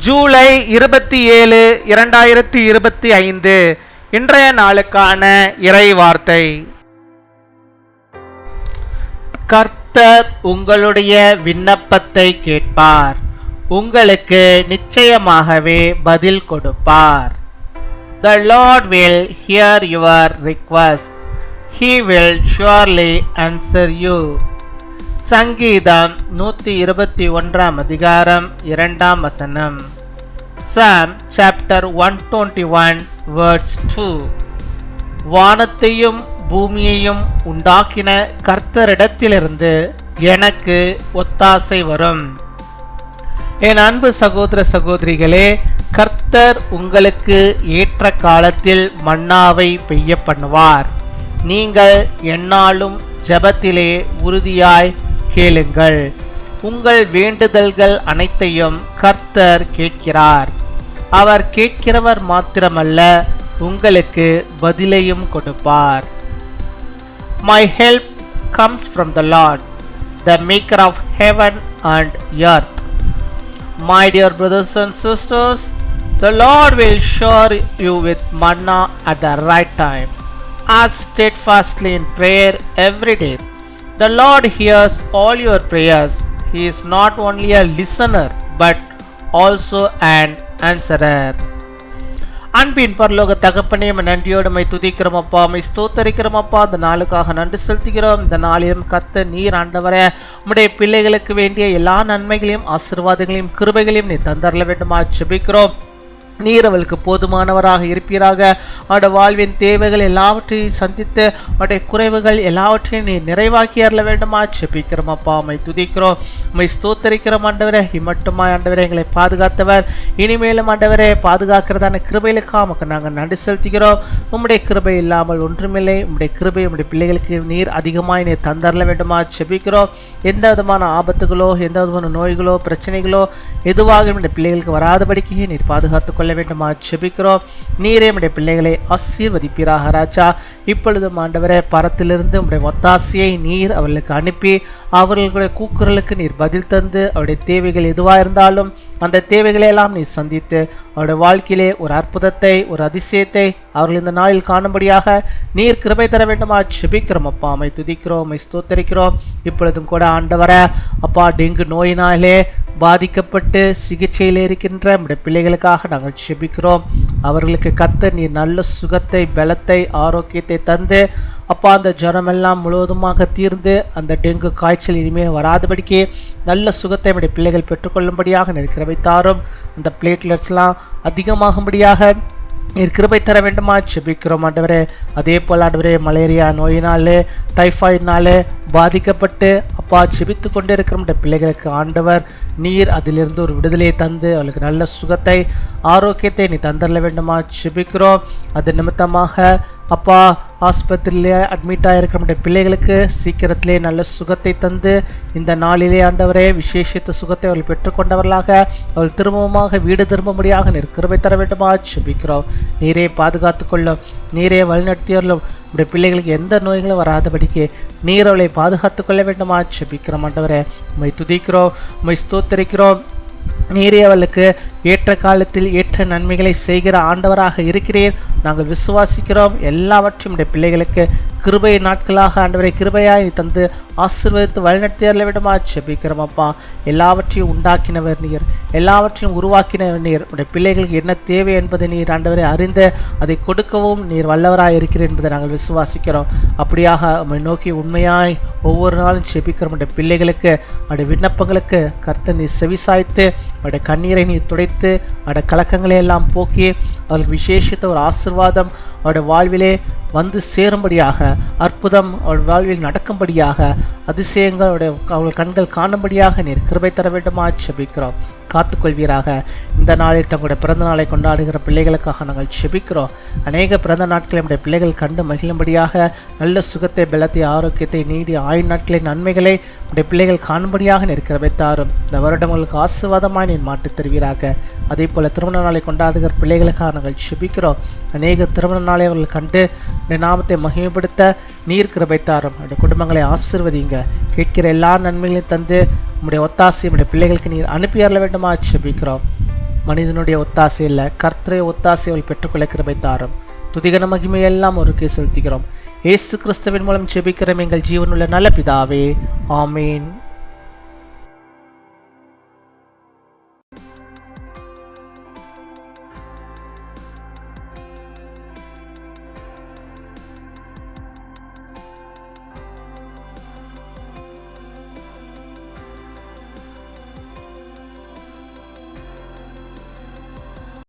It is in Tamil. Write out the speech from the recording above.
ஜூலை 27, 2025 இன்றைய நாளுக்கான இறை வார்த்தை. கர்த்தர் உங்களுடைய விண்ணப்பத்தை கேட்பார், உங்களுக்கு நிச்சயமாகவே பதில் கொடுப்பார். The Lord will hear your request. He will surely answer you. சங்கீதம் 121 அதிகாரம் 2 வசனம். Psalm chapter 121 verse 2. வானத்தையும் பூமியையும் உண்டாக்கின கர்த்தரிடத்திலிருந்து எனக்கு ஒத்தாசை வரும். என் அன்பு சகோதர சகோதரிகளே, கர்த்தர் உங்களுக்கு ஏற்ற காலத்தில் மன்னாவை பெய்ய பண்ணுவார். நீங்கள் எந்நாளும் ஜெபத்திலே உறுதியாய் கேளுங்கள். உங்கள் வேண்டுதல்கள் அனைத்தையும் கர்த்தர் கேட்கிறார். அவர் கேட்கிறவர் மாத்திரமல்ல, உங்களுக்கு பதிலையும் கொடுப்பார். My help comes from the Lord, the maker of heaven and earth. My dear brothers and sisters, the Lord will shower you with manna at the right time. Ask steadfastly in prayer every day. The Lord hears all your prayers. He is not only a listener but also an answerer. அன்பின் பரலோக தகப்பனே, நன்றியோடு மை துதிக்கிறோம் அப்பா, மை ஸ்தோத்தரிக்கிறோம் அப்பா. இந்த நாளுக்காக நன்றி செலுத்துகிறோம். இந்த நாளிலும் கர்த்தர் நீர் ஆண்டவரே உம்முடைய பிள்ளைகளுக்கு வேண்டிய எல்லா நன்மைகளையும் ஆசீர்வாதங்களையும் கிருபைகளையும் நீ தந்தரல வேண்டுமா ஜெபிக்கிறோம். நீர் அவளுக்கு போதுமானவராக இருப்பீராக. அவருடைய வாழ்வின் தேவைகள் எல்லாவற்றையும் சந்தித்து அவருடைய குறைவுகள் எல்லாவற்றையும் நீ நிறைவாக்கி அருள வேண்டுமா ஜெபிக்கிறோம் அப்பா. மை துதிக்கிறோம், மை ஸ்தோத்தரிக்கிறோம் ஆண்டவரே. இம்மட்டுமா ஆண்டவரே எங்களை பாதுகாத்தவர், இனிமேலும் ஆண்டவரே பாதுகாக்கிறதான கிருபைகளுக்காக நமக்கு நாங்கள் நன்றி செலுத்துகிறோம். உம்முடைய கிருபை இல்லாமல் ஒன்றுமில்லை. உம்முடைய கிருபை உம்முடைய பிள்ளைகளுக்கு நீர் அதிகமாய் நீர் தந்தரல வேண்டுமா ஜெபிக்கிறோம். எந்த விதமான ஆபத்துகளோ எந்த விதமான நோய்களோ பிரச்சனைகளோ எதுவாக நம்முடைய பிள்ளைகளுக்கு வராதபடிக்கு நீர் பாதுகாத்துக் கொள்ள வேண்டுமா ஜெபிக்கிறோம். நீரே நம்முடைய பிள்ளைகளை ஆசீர்வதிப்பீராக ராஜா. இப்பொழுதும் ஆண்டவரே பரத்திலிருந்து உம்முடைய ஒத்தாசையை நீர் அவர்களுக்கு அனுப்பி அவர்களுடைய கூக்குரலுக்கு நீர் பதில் தந்து அவருடைய தேவைகள் எதுவாக இருந்தாலும் அந்த தேவைகளை எல்லாம் நீர் சந்தித்து அவருடைய வாழ்க்கையிலே ஒரு அற்புதத்தை ஒரு அதிசயத்தை அவர்கள் இந்த நாளில் காணும்படியாக நீர் கிருபை தர வேண்டுமா ஜெபிக்கிறோம் அப்பா. மை துதிக்கிறோம், மை ஸ்தோத்தரிக்கிறோம். இப்பொழுதும் கூட ஆண்டவரே அப்பா, டெங்கு நோயினாலே பாதிக்கப்பட்டு சிகிச்சையில் இருக்கின்ற நம்முடைய பிள்ளைகளுக்காக நாங்கள் ஜெபிக்கிறோம். அவர்களுக்கு கர்த்தர் நீர் நல்ல சுகத்தை பலத்தை ஆரோக்கியத்தை தந்து அப்பா அந்த ஜுரமெல்லாம் முழுவதுமாக தீர்ந்து அந்த டெங்கு காய்ச்சல் இனிமேல் வராதபடிக்கு நல்ல சுகத்தை நம்முடைய பிள்ளைகள் பெற்றுக்கொள்ளும்படியாக நீர் கிருபை தாரும். அந்த பிளேட்லெட்ஸ்லாம் அதிகமாகும்படியாக நீர் கிருபை தர வேண்டுமா ஜெபிக்கிறோம் ஆண்டவரே. அதே போல் ஆண்டவரே மலேரியா நோயினாலே டைஃபாய்டினாலே பாதிக்கப்பட்டு அப்பா ஜெபித்து கொண்டே இருக்கிற நம்முடைய பிள்ளைகளுக்கு ஆண்டவர் நீர் அதிலிருந்து ஒரு விடுதலையை தந்து அவளுக்கு நல்ல சுகத்தை ஆரோக்கியத்தை நீ தந்தரல வேண்டுமா ஜெபிக்கிறோம். அது நிமித்தமாக அப்பா ஆஸ்பத்திரியிலே அட்மிட் ஆகிருக்கிற நம்முடைய பிள்ளைகளுக்கு சீக்கிரத்திலே நல்ல சுகத்தை தந்து இந்த நாளிலே ஆண்டவரே விசேஷித்த சுகத்தை அவர்கள் பெற்றுக்கொண்டவர்களாக அவள் திரும்பமாக வீடு திரும்பும்படியாக நீர் கிருபை தர வேண்டுமா ஜெபிக்கிறோம். நீரே பாதுகாத்து கொள்ளும், நீரே வழிநடத்தியவர்களும் நம்முடைய பிள்ளைகளுக்கு எந்த நோய்களும் வராதபடிக்கு நீர் அவளை பாதுகாத்து கொள்ள வேண்டுமா ஜெபிக்கிறோம் ஆண்டவரே. உம்மை துதிக்கிறோம், உம்மை ஸ்தோத்தரிக்கிறோம். நீரே அவளுக்கு ஏற்ற காலத்தில் ஏற்ற நன்மைகளை செய்கிற ஆண்டவராக இருக்கிறீர். நாங்கள் விசுவாசிக்கிறோம். எல்லாவற்றையும் உடைய பிள்ளைகளுக்கு கிருபை நாட்களாக ஆண்டவரை கிருபையாய் தந்து ஆசீர்வதித்து வழிநடத்தியறல விடமா ஜெபிக்கிறோம் அப்பா. எல்லாவற்றையும் உண்டாக்கினவர் நீர், எல்லாவற்றையும் உருவாக்கினவர் நீர். உடைய பிள்ளைகளுக்கு என்ன தேவை என்பதை நீர் ஆண்டவரை அறிந்து அதை கொடுக்கவும் நீர் வல்லவராய் இருக்கிறீர் என்பதை நாங்கள் விசுவாசிக்கிறோம். அப்படியாக உம்மை நோக்கி உண்மையாய் ஒவ்வொரு நாளும் ஜெபிக்கிறோம். உடைய பிள்ளைகளுக்கு அவருடைய விண்ணப்பங்களுக்கு கர்த்தர் நீர் செவிசாய்த்து அவருடைய கண்ணீரை நீர் துடைத்து அவருடைய கலக்கங்களை எல்லாம் போக்கி அவர்களுக்கு விசேஷித்த ஒரு ஆசீர்வாதம் அவருடைய வாழ்விலே வந்து சேரும்படியாக, அற்புதம் அவருடைய வாழ்வில் நடக்கும்படியாக, அதிசயங்கள் அவர்கள் கண்கள் காணும்படியாக நீர் கிருபை தர வேண்டுமா ஜெபிக்கிறோம். காத்துக்கொள்வீராக. இந்த நாளில் தங்களுடைய பிறந்த நாளை கொண்டாடுகிற பிள்ளைகளுக்காக நாங்கள் ஜெபிக்கிறோம். அநேக பிறந்த நாட்களை நம்முடைய பிள்ளைகள் கண்டு மகிழும்படியாக நல்ல சுகத்தை பலத்தை ஆரோக்கியத்தை நீடி ஆயுள் நாட்களின் நன்மைகளை நம்முடைய பிள்ளைகள் காணும்படியாக நீர் கிருபை தாரும். இந்த வருடங்களுக்கு ஆசீர்வாதமாய் நீர் மாற்றித் தருவீராக. அதே போல திருமண நாளை கொண்டாடுகிற பிள்ளைகளுக்காக நாங்கள் ஜெபிக்கிறோம். அநேக திருமண நாளை அவர்கள் கண்டு இந்த நாமத்தை மகிமைப்படுத்த நீர் கிருபை தாரும். அந்த குடும்பங்களை ஆசீர்வதிங்க. கேட்கிற எல்லா நன்மைகளையும் தந்து நம்முடைய ஒத்தாசை நம்முடைய பிள்ளைகளுக்கு நீர் அனுப்பி அருள வேண்டுமா ஜெபிக்கிறோம். மனிதனுடைய ஒத்தாசை இல்லை, கர்த்தருடைய ஒத்தாசை அவள் பெற்றுக்கொள்ள கிருபை தாரும். துதிகன மகிமையெல்லாம் ஒருக்கே செலுத்துகிறோம். இயேசு கிறிஸ்துவின் மூலம் ஜெபிக்கிறோம் எங்கள் ஜீவனுள்ள நல்ல பிதாவே, ஆமீன்.